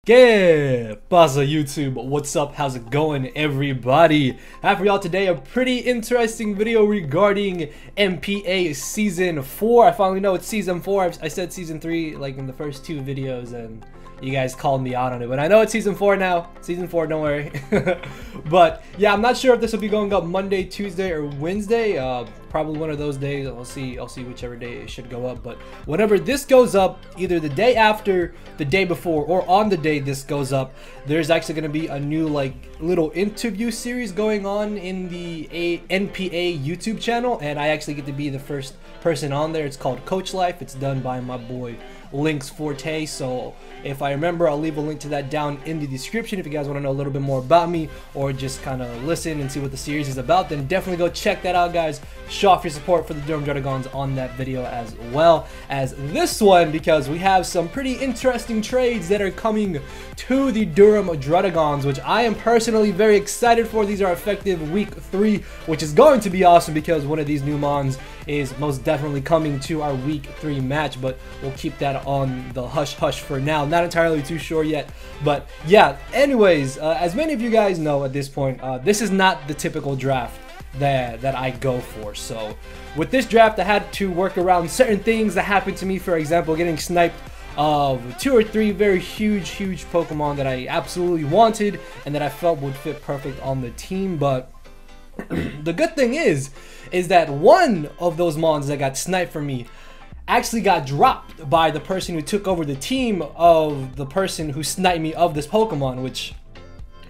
PaPaSea YouTube, what's up? How's it going, everybody? I have for y'all today a pretty interesting video regarding MPA Season 4. I finally know it's Season 4. I said Season 3 like in the first two videos and you guys called me out on it, but I know it's Season 4 now. Season 4, don't worry. But yeah, I'm not sure if this will be going up Monday, Tuesday, or Wednesday. Probably one of those days. I'll see whichever day it should go up. But whenever this goes up, either the day after, the day before, or on the day this goes up, there's actually going to be a new like little interview series going on in the NPA YouTube channel, and I actually get to be the first person on there. It's called Coach Life. It's done by my boy Links Forte. So if I remember, I'll leave a link to that down in the description if you guys want to know a little bit more about me or just kind of listen and see what the series is about. Then definitely go check that out, guys. Show off your support for the Durham Druddigons on that video as well as this one, because we have some pretty interesting trades that are coming to the Durham Druddigons, which I am personally very excited for. These are effective week 3, which is going to be awesome because one of these new mons is most definitely coming to our week 3 match, but we'll keep that on the hush hush for now. Not entirely too sure yet, but yeah, anyways, as many of you guys know at this point, this is not the typical draft that I go for. So with this draft, I had to work around certain things that happened to me. For example, getting sniped of 2 or 3 very huge Pokemon that I absolutely wanted and that I felt would fit perfect on the team. But the good thing is that one of those mons that got sniped for me actually got dropped by the person who took over the team of the person who sniped me of this Pokemon, which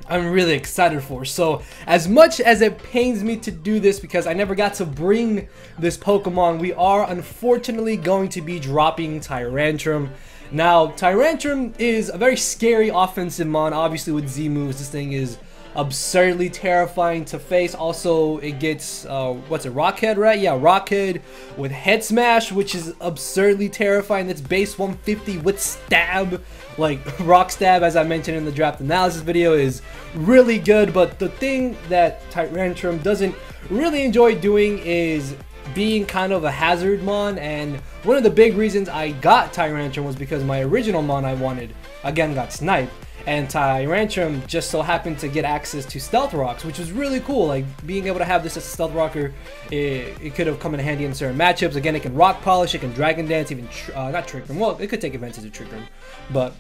I'm really excited for. So as much as it pains me to do this because I never got to bring this Pokemon, we are unfortunately going to be dropping Tyrantrum. Now, Tyrantrum is a very scary offensive mon. Obviously with Z moves, this thing is absurdly terrifying to face. Also, it gets what's it, Rockhead, right? Yeah, Rockhead with Head Smash, which is absurdly terrifying. That's base 150 with stab, like Rock Stab, as I mentioned in the draft analysis video, is really good. But the thing that Tyrantrum doesn't really enjoy doing is being kind of a hazard mon, and one of the big reasons I got Tyrantrum was because my original mon I wanted again got sniped. And Tyrantrum just so happened to get access to Stealth Rocks, which was really cool. Like, being able to have this as a Stealth Rocker, it could have come in handy in certain matchups. Again, it can Rock Polish, it can Dragon Dance, even, not Trick Room. Well, it could take advantage of Trick Room. But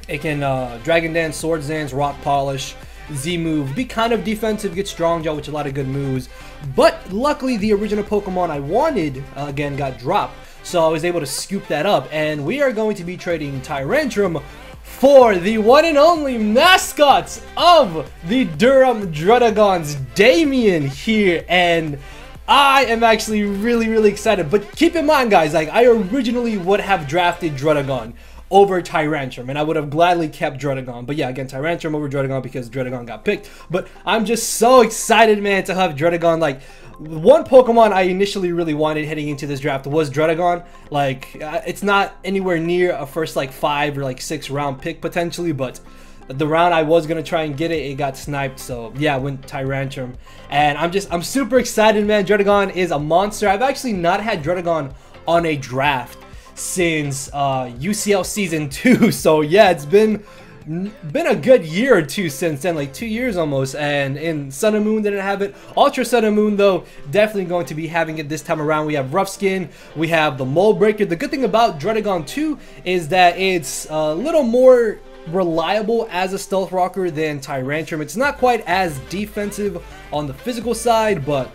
it can Dragon Dance, Swords Dance, Rock Polish, Z-Move, be kind of defensive, get Strong Jaw, which is a lot of good moves. But luckily, the original Pokemon I wanted, again, got dropped. So I was able to scoop that up. And we are going to be trading Tyrantrum for the one and only mascots of the Durham Druddigons, Damien here, and I am actually really excited. But keep in mind, guys, like, I originally would have drafted Druddigon over Tyrantrum, and I would have gladly kept Druddigon. But yeah, again, Tyrantrum over Druddigon because Druddigon got picked. But I'm just so excited, man, to have Druddigon. Like, one Pokemon I initially really wanted heading into this draft was Druddigon. Like, it's not anywhere near a first like 5 or like 6 round pick potentially, but the round I was gonna try and get it, it got sniped. So yeah, I went Tyrantrum, and I'm super excited, man. Druddigon is a monster. I've actually not had Druddigon on a draft since UCL Season 2. So yeah, it's been a good year or two since then, like 2 years almost. And in Sun and Moon didn't have it. Ultra Sun and Moon though, definitely going to be having it this time around. We have Rough Skin, we have the Mold Breaker. The good thing about Druddigon 2 is that it's a little more reliable as a stealth rocker than Tyrantrum. It's not quite as defensive on the physical side, but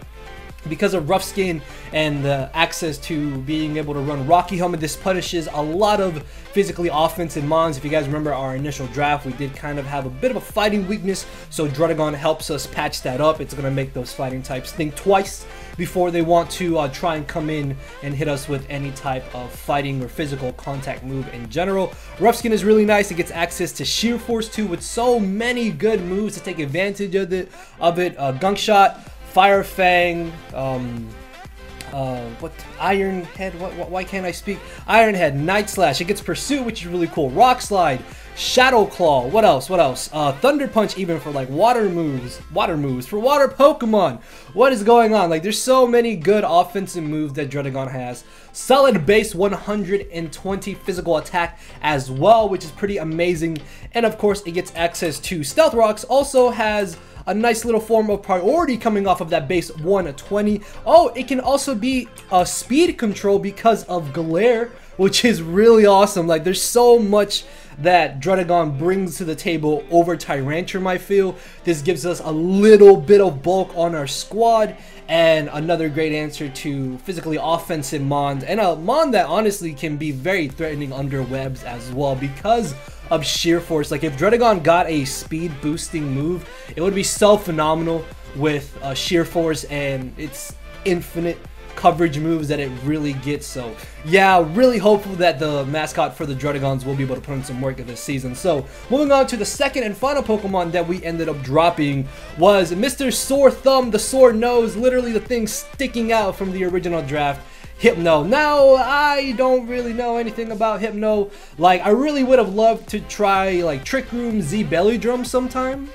because of Rough Skin and the access to being able to run Rocky Helmet, this punishes a lot of physically offensive mons. If you guys remember our initial draft, we did kind of have a bit of a fighting weakness, so Druddigon helps us patch that up. It's going to make those fighting types think twice before they want to try and come in and hit us with any type of fighting or physical contact move in general. Rough Skin is really nice. It gets access to Sheer Force too, with so many good moves to take advantage of it. Gunk Shot, Fire Fang, what Ironhead, why can't I speak? Ironhead, Night Slash, it gets Pursuit, which is really cool. Rock Slide, Shadow Claw, what else? Thunder Punch, even for like water moves for water Pokemon. What is going on? Like, there's so many good offensive moves that Druddigon has. Solid base 120 physical attack as well, which is pretty amazing. And of course, it gets access to Stealth Rocks. Also has a nice little form of priority coming off of that base 120. Oh, it can also be a speed control because of Glare, which is really awesome. Like, there's so much that Druddigon brings to the table over Tyrantrum, I feel. This gives us a little bit of bulk on our squad, and another great answer to physically offensive Mons, and a Mon that honestly can be very threatening under webs as well because of sheer force. Like, if Druddigon got a speed boosting move, it would be so phenomenal with sheer force and its infinite coverage moves that it really gets. So yeah, really hopeful that the mascot for the Druddigons will be able to put in some work this season. So moving on to the second and final Pokemon that we ended up dropping was Mr. Sore Thumb, the Sore Nose, literally the thing sticking out from the original draft, Hypno. Now, I don't really know anything about Hypno. Like, I really would have loved to try like Trick Room Z Belly Drum sometime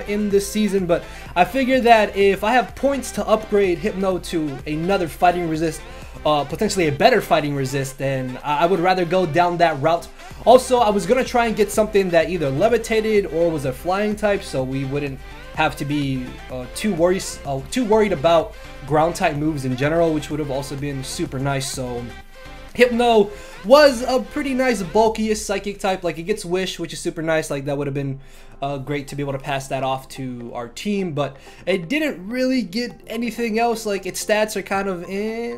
in this season, but I figured that if I have points to upgrade Hypno to another fighting resist, potentially a better fighting resist, then I would rather go down that route. Also, I was gonna try and get something that either levitated or was a flying type, so we wouldn't have to be too worried about ground type moves in general, which would have also been super nice. So Hypno was a pretty nice bulkiest psychic type. Like, it gets Wish, which is super nice. Like, that would have been great to be able to pass that off to our team, but it didn't really get anything else. Like, its stats are kind of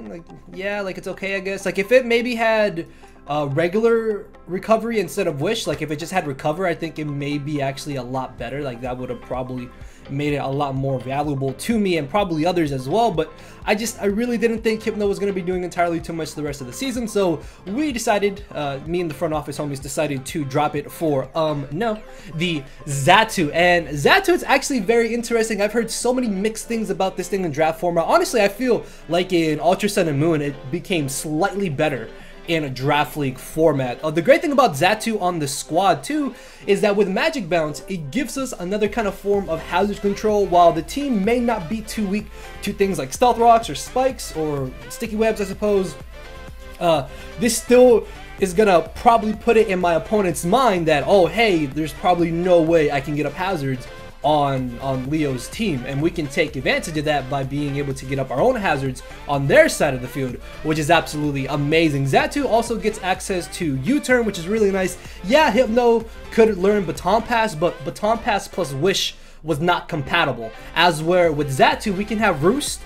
like, yeah, like, it's okay, I guess. Like, if it maybe had regular recovery instead of Wish, like if it just had Recover, I think it may be actually a lot better. Like, that would have probably made it a lot more valuable to me and probably others as well. But I really didn't think Hypno was going to be doing entirely too much the rest of the season, so we decided, me and the front office homies decided to drop it for the Xatu. And Xatu is actually very interesting. I've heard so many mixed things about this thing in draft format. Honestly, I feel like in Ultra Sun and Moon it became slightly better in a draft league format. The great thing about Xatu on the squad too is that with Magic Bounce, it gives us another kind of form of hazard control. While the team may not be too weak to things like Stealth Rocks or Spikes or Sticky Webs, I suppose, this still is gonna probably put it in my opponent's mind that, oh hey, there's probably no way I can get up hazards on Leo's team, and we can take advantage of that by being able to get up our own hazards on their side of the field, which is absolutely amazing. Xatu also gets access to U-Turn, which is really nice. Yeah, Hypno could learn Baton Pass, but Baton Pass plus Wish was not compatible. As where with Xatu, we can have Roost,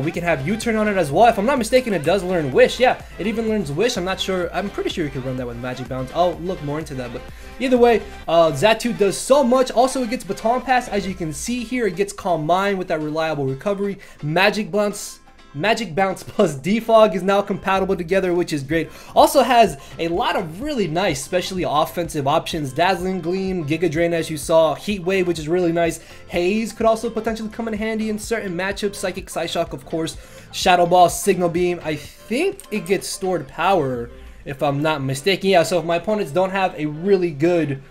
we can have U-Turn on it as well. If I'm not mistaken, it does learn Wish. Yeah, it even learns Wish. I'm pretty sure you can run that with Magic Bounce. I'll look more into that, but either way, Xatu does so much. Also, it gets Baton Pass, as you can see here. It gets Calm Mind with that reliable recovery. Magic Bounce plus Defog is now compatible together, which is great. Also has a lot of really nice, especially offensive options. Dazzling Gleam, Giga Drain, as you saw, Heat Wave, which is really nice. Haze could also potentially come in handy in certain matchups. Psychic Psyshock, of course. Shadow Ball, Signal Beam. I think it gets Stored Power, if I'm not mistaken. Yeah, so if my opponents don't have a really good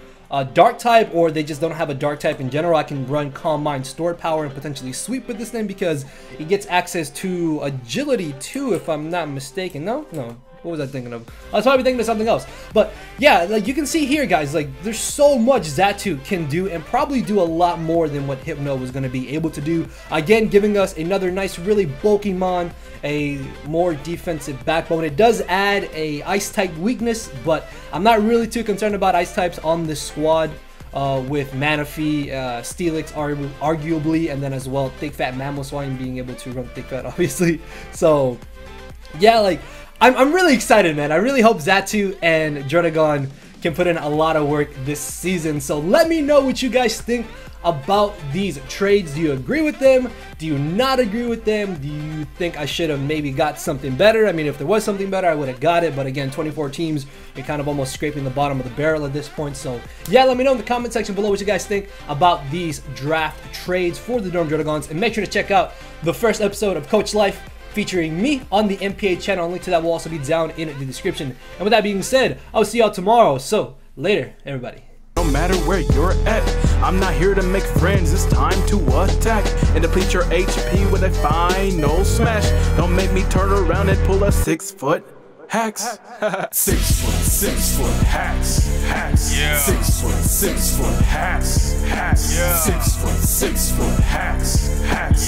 Dark type, or they just don't have a Dark type in general, I can run Calm Mind, Stored Power, and potentially sweep with this thing because it gets access to Agility too, if I'm not mistaken. No, what was I thinking of? I was probably thinking of something else. But yeah, like you can see here, guys, like there's so much Xatu can do, and probably do a lot more than what Hypno was going to be able to do. Again, giving us another nice, really bulky Mon, a more defensive backbone. It does add a Ice type weakness, but I'm not really too concerned about Ice types on this squad. With Manaphy, Steelix arguably, and then as well Thick Fat Mamoswine being able to run Thick Fat, obviously. So yeah, like I'm really excited, man. I really hope Xatu and Druddigon can put in a lot of work this season. So let me know what you guys think about these trades. Do you agree with them? Do you not agree with them? Do you think I should have maybe got something better? I mean, if there was something better, I would have got it. But again, 24 teams, you're kind of almost scraping the bottom of the barrel at this point. So yeah, let me know in the comment section below what you guys think about these draft trades for the Durham Druddigons. And make sure to check out the first episode of Coach Life featuring me on the MPA channel. A link to that will also be down in the description. And with that being said, I'll see y'all tomorrow. So later, everybody. No matter where you're at, I'm not here to make friends, it's time to attack and deplete your HP with a final smash. Don't make me turn around and pull a 6-foot hacks. 6 foot hacks, yeah. 6 foot hacks, yeah. 6 foot hacks,